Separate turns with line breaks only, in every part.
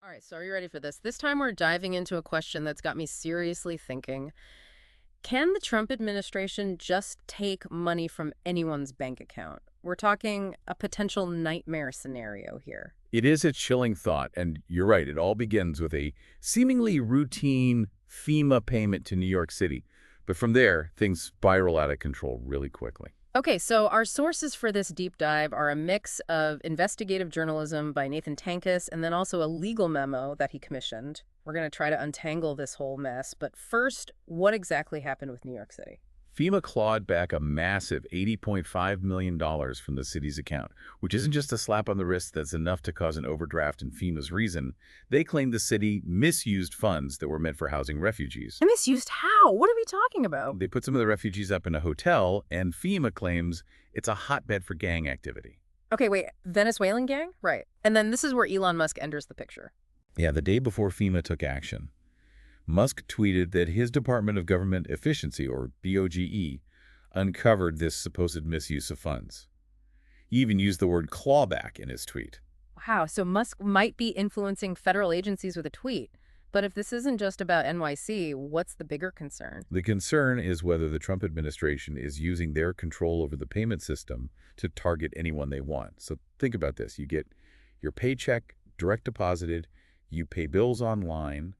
All right, so are you ready for this? This time we're diving into a question that's got me seriously thinking. Can the Trump administration just take money from anyone's bank account? We're talking a potential nightmare scenario here.
It is a chilling thought, and you're right. It all begins with a seemingly routine FEMA payment to New York City. But from there, things spiral out of control really quickly.
Okay, so our sources for this deep dive are a mix of investigative journalism by Nathan Tankis and then also a legal memo that he commissioned. We're going to try to untangle this whole mess. But first, what exactly happened with New York City?
FEMA clawed back a massive $80.5 million from the city's account, which isn't just a slap on the wrist that's enough to cause an overdraft in FEMA's reason. They claimed the city misused funds that were meant for housing refugees.
And misused how? What are we talking about?
They put some of the refugees up in a hotel, and FEMA claims it's a hotbed for gang activity.
Okay, wait, Venezuelan gang? Right. And then this is where Elon Musk enters the picture.
Yeah, the day before FEMA took action, Musk tweeted that his Department of Government Efficiency, or DOGE, uncovered this supposed misuse of funds. He even used the word clawback in his tweet.
Wow, so Musk might be influencing federal agencies with a tweet. But if this isn't just about NYC, what's the bigger concern?
The concern is whether the Trump administration is using their control over the payment system to target anyone they want. So think about this. You get your paycheck direct deposited, you pay bills online,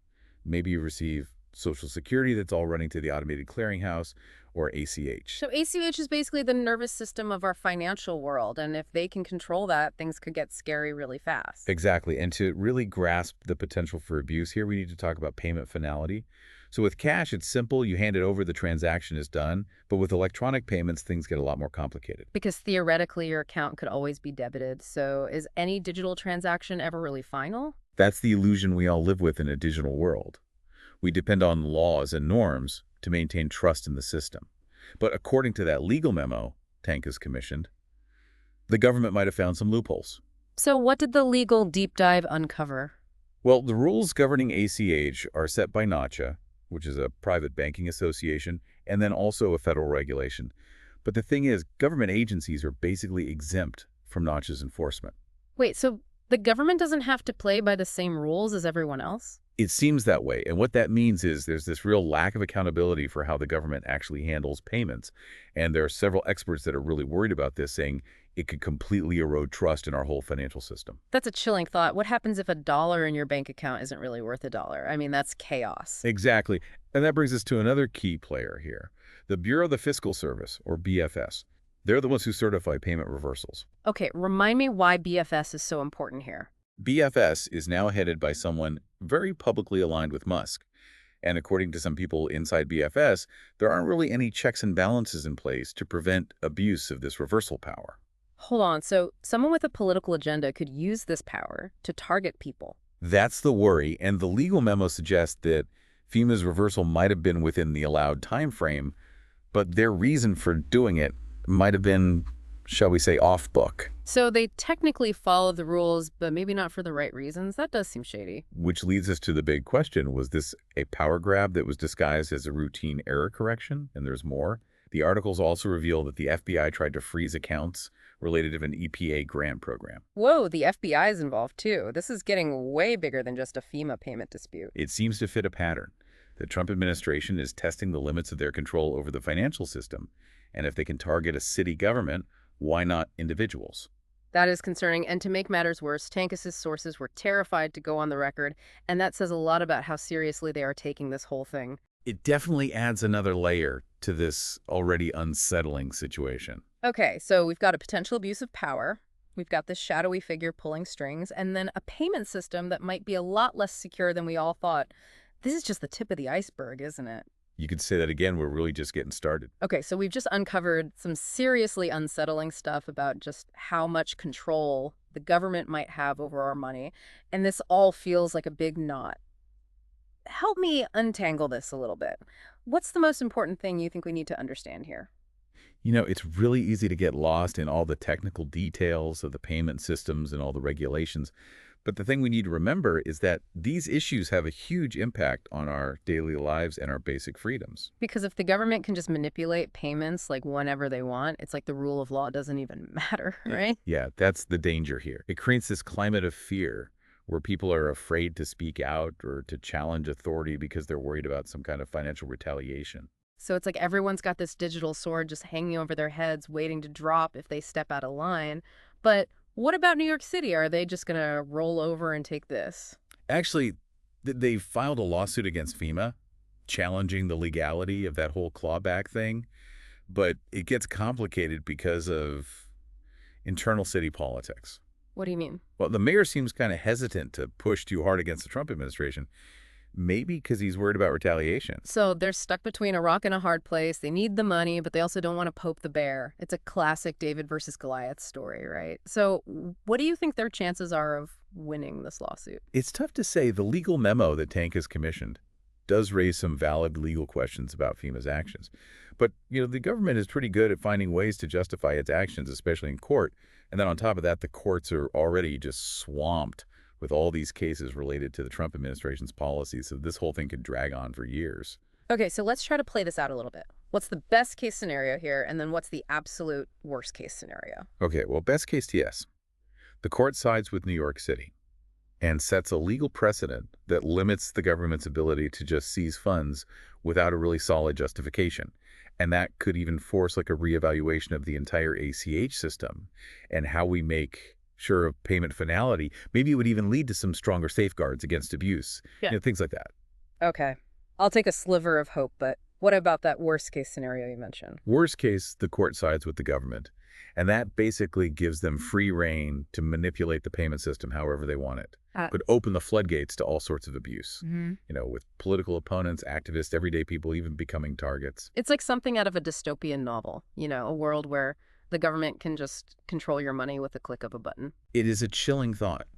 maybe you receive Social Security that's all running to the automated clearinghouse or ACH.
So ACH is basically the nervous system of our financial world, and if they can control that, things could get scary really fast.
Exactly. And to really grasp the potential for abuse here, we need to talk about payment finality. So with cash, it's simple. You hand it over, the transaction is done. But with electronic payments, things get a lot more complicated.
Because theoretically, your account could always be debited. So is any digital transaction ever really final?
That's the illusion we all live with in a digital world. We depend on laws and norms to maintain trust in the system. But according to that legal memo Tank has commissioned, the government might have found some loopholes.
So what did the legal deep dive uncover?
Well, the rules governing ACH are set by NACHA, which is a private banking association, and then also a federal regulation. But the thing is, government agencies are basically exempt from NACHA's enforcement.
Wait, so the government doesn't have to play by the same rules as everyone else?
It seems that way, and what that means is there's this real lack of accountability for how the government actually handles payments. And there are several experts that are really worried about this, saying it could completely erode trust in our whole financial system.
That's a chilling thought. What happens if a dollar in your bank account isn't really worth a dollar? I mean, that's chaos.
Exactly. And that brings us to another key player here, the Bureau of the Fiscal Service, or BFS. They're the ones who certify payment reversals.
Okay, remind me why BFS is so important here.
BFS is now headed by someone very publicly aligned with Musk. And according to some people inside BFS, there aren't really any checks and balances in place to prevent abuse of this reversal power.
Hold on, so someone with a political agenda could use this power to target people.
That's the worry, and the legal memo suggests that FEMA's reversal might have been within the allowed time frame, but their reason for doing it might have been, shall we say, off book.
So they technically follow the rules, but maybe not for the right reasons. That does seem shady.
Which leads us to the big question. Was this a power grab that was disguised as a routine error correction? And there's more. The articles also reveal that the FBI tried to freeze accounts related to an EPA grant program.
Whoa, the FBI is involved too. This is getting way bigger than just a FEMA payment dispute.
It seems to fit a pattern. The Trump administration is testing the limits of their control over the financial system. And if they can target a city government, why not individuals?
That is concerning, and to make matters worse, Tankis's sources were terrified to go on the record, and that says a lot about how seriously they are taking this whole thing.
It definitely adds another layer to this already unsettling situation.
Okay, so we've got a potential abuse of power, we've got this shadowy figure pulling strings, and then a payment system that might be a lot less secure than we all thought. This is just the tip of the iceberg, isn't it?
You could say that again, we're really just getting started.
Okay, so we've just uncovered some seriously unsettling stuff about just how much control the government might have over our money, and this all feels like a big knot. Help me untangle this a little bit. What's the most important thing you think we need to understand here?
You know, it's really easy to get lost in all the technical details of the payment systems and all the regulations. But the thing we need to remember is that these issues have a huge impact on our daily lives and our basic freedoms.
Because if the government can just manipulate payments like whenever they want, it's like the rule of law doesn't even matter, right?
Yeah, that's the danger here. It creates this climate of fear where people are afraid to speak out or to challenge authority because they're worried about some kind of financial retaliation.
So it's like everyone's got this digital sword just hanging over their heads, waiting to drop if they step out of line. But what about New York City? Are they just going to roll over and take this?
Actually, they filed a lawsuit against FEMA challenging the legality of that whole clawback thing, but it gets complicated because of internal city politics.
What do you mean?
Well, the mayor seems kind of hesitant to push too hard against the Trump administration, maybe because he's worried about retaliation.
So they're stuck between a rock and a hard place. They need the money, but they also don't want to poke the bear. It's a classic David versus Goliath story, right? So what do you think their chances are of winning this lawsuit?
It's tough to say. The legal memo that Tank has commissioned does raise some valid legal questions about FEMA's actions. But, the government is pretty good at finding ways to justify its actions, especially in court. And then on top of that, the courts are already just swamped with all these cases related to the Trump administration's policies. So this whole thing could drag on for years.
Okay, so let's try to play this out a little bit. What's the best case scenario here, and then what's the absolute worst case scenario?
Okay, well, best case TS. The court sides with New York City and sets a legal precedent that limits the government's ability to just seize funds without a really solid justification. And that could even force like a reevaluation of the entire ACH system and how we make sure of payment finality. Maybe it would even lead to some stronger safeguards against abuse,
Yeah.
things like that.
Okay. I'll take a sliver of hope, but what about that worst case scenario you mentioned?
Worst case, the court sides with the government. And that basically gives them free rein to manipulate the payment system however they want it. Could open the floodgates to all sorts of abuse, with political opponents, activists, everyday people even becoming targets.
It's like something out of a dystopian novel, a world where the government can just control your money with a click of a button.
It is a chilling thought.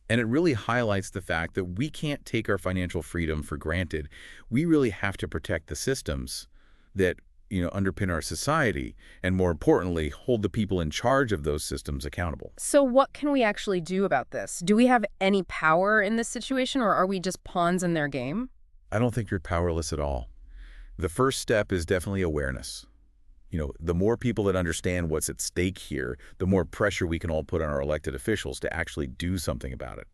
And it really highlights the fact that we can't take our financial freedom for granted. We really have to protect the systems that underpin our society, and more importantly, hold the people in charge of those systems accountable.
So what can we actually do about this? Do we have any power in this situation, or are we just pawns in their game?
I don't think you're powerless at all. The first step is definitely awareness. The more people that understand what's at stake here, the more pressure we can all put on our elected officials to actually do something about it.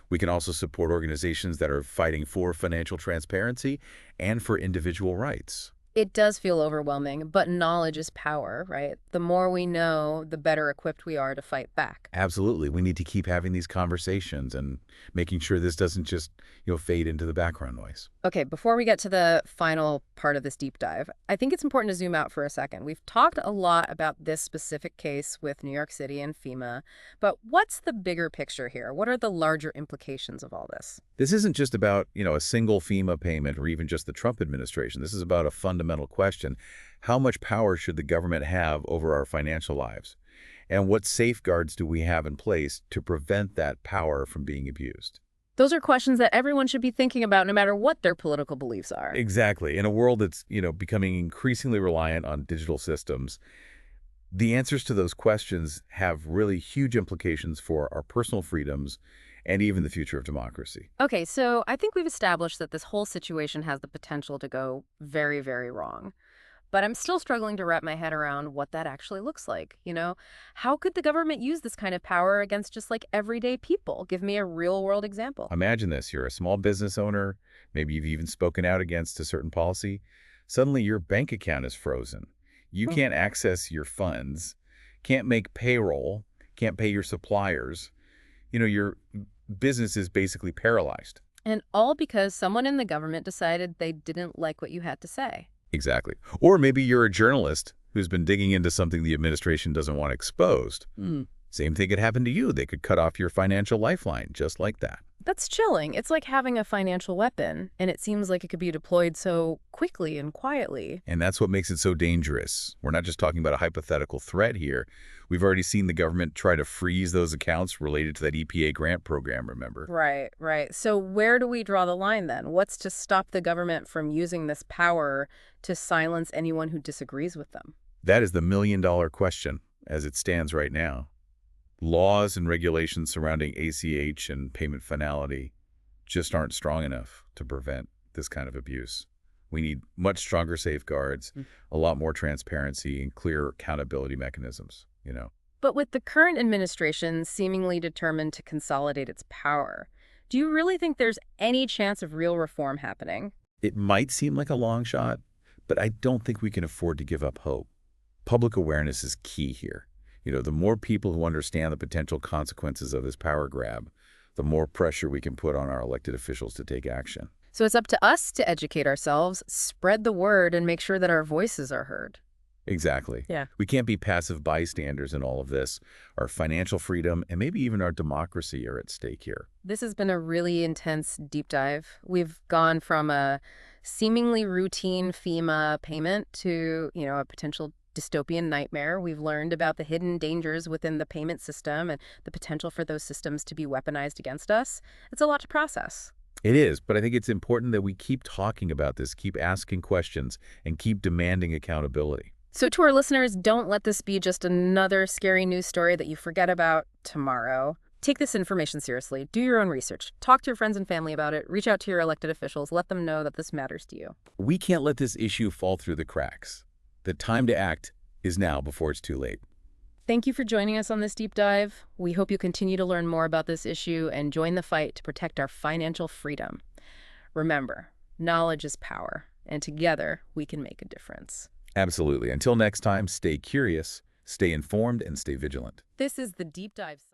We can also support organizations that are fighting for financial transparency and for individual rights.
It does feel overwhelming, but knowledge is power, right? The more we know, the better equipped we are to fight back.
Absolutely. We need to keep having these conversations and making sure this doesn't just, fade into the background noise.
Okay, before we get to the final part of this deep dive, I think it's important to zoom out for a second. We've talked a lot about this specific case with New York City and FEMA, but what's the bigger picture here? What are the larger implications of all this?
This isn't just about, a single FEMA payment or even just the Trump administration. This is about a fundamental question. How much power should the government have over our financial lives? And what safeguards do we have in place to prevent that power from being abused?
Those are questions that everyone should be thinking about no matter what their political beliefs are.
Exactly. In a world that's, becoming increasingly reliant on digital systems, the answers to those questions have really huge implications for our personal freedoms and even the future of democracy.
Okay, so I think we've established that this whole situation has the potential to go very, very wrong. But I'm still struggling to wrap my head around what that actually looks like. How could the government use this kind of power against just like everyday people? Give me a real world example.
Imagine this. You're a small business owner. Maybe you've even spoken out against a certain policy. Suddenly your bank account is frozen. You can't access your funds, can't make payroll, can't pay your suppliers. Your business is basically paralyzed.
And all because someone in the government decided they didn't like what you had to say.
Exactly. Or maybe you're a journalist who's been digging into something the administration doesn't want exposed. Same thing could happen to you. They could cut off your financial lifeline just like that.
That's chilling. It's like having a financial weapon, and it seems like it could be deployed so quickly and quietly.
And that's what makes it so dangerous. We're not just talking about a hypothetical threat here. We've already seen the government try to freeze those accounts related to that EPA grant program, remember?
Right, right. So where do we draw the line then? What's to stop the government from using this power to silence anyone who disagrees with them?
That is the million-dollar question as it stands right now. Laws and regulations surrounding ACH and payment finality just aren't strong enough to prevent this kind of abuse. We need much stronger safeguards, a lot more transparency, and clear accountability mechanisms.
But with the current administration seemingly determined to consolidate its power, Do you really think there's any chance of real reform happening?
It might seem like a long shot, but I don't think we can afford to give up hope. Public awareness is key here. The more people who understand the potential consequences of this power grab, the more pressure we can put on our elected officials to take action.
So it's up to us to educate ourselves, spread the word, and make sure that our voices are heard.
Exactly.
Yeah.
We can't be passive bystanders in all of this. Our financial freedom and maybe even our democracy are at stake here.
This has been a really intense deep dive. We've gone from a seemingly routine FEMA payment to, a potential dystopian nightmare. We've learned about the hidden dangers within the payment system and the potential for those systems to be weaponized against us. It's a lot to process.
It is, but I think it's important that we keep talking about this, keep asking questions, and keep demanding accountability.
So to our listeners, don't let this be just another scary news story that you forget about tomorrow. Take this information seriously. Do your own research. Talk to your friends and family about it. Reach out to your elected officials. Let them know that this matters to you.
We can't let this issue fall through the cracks. The time to act is now before it's too late.
Thank you for joining us on this deep dive. We hope you continue to learn more about this issue and join the fight to protect our financial freedom. Remember, knowledge is power, and together we can make a difference.
Absolutely. Until next time, stay curious, stay informed, and stay vigilant.
This is the Deep Dive.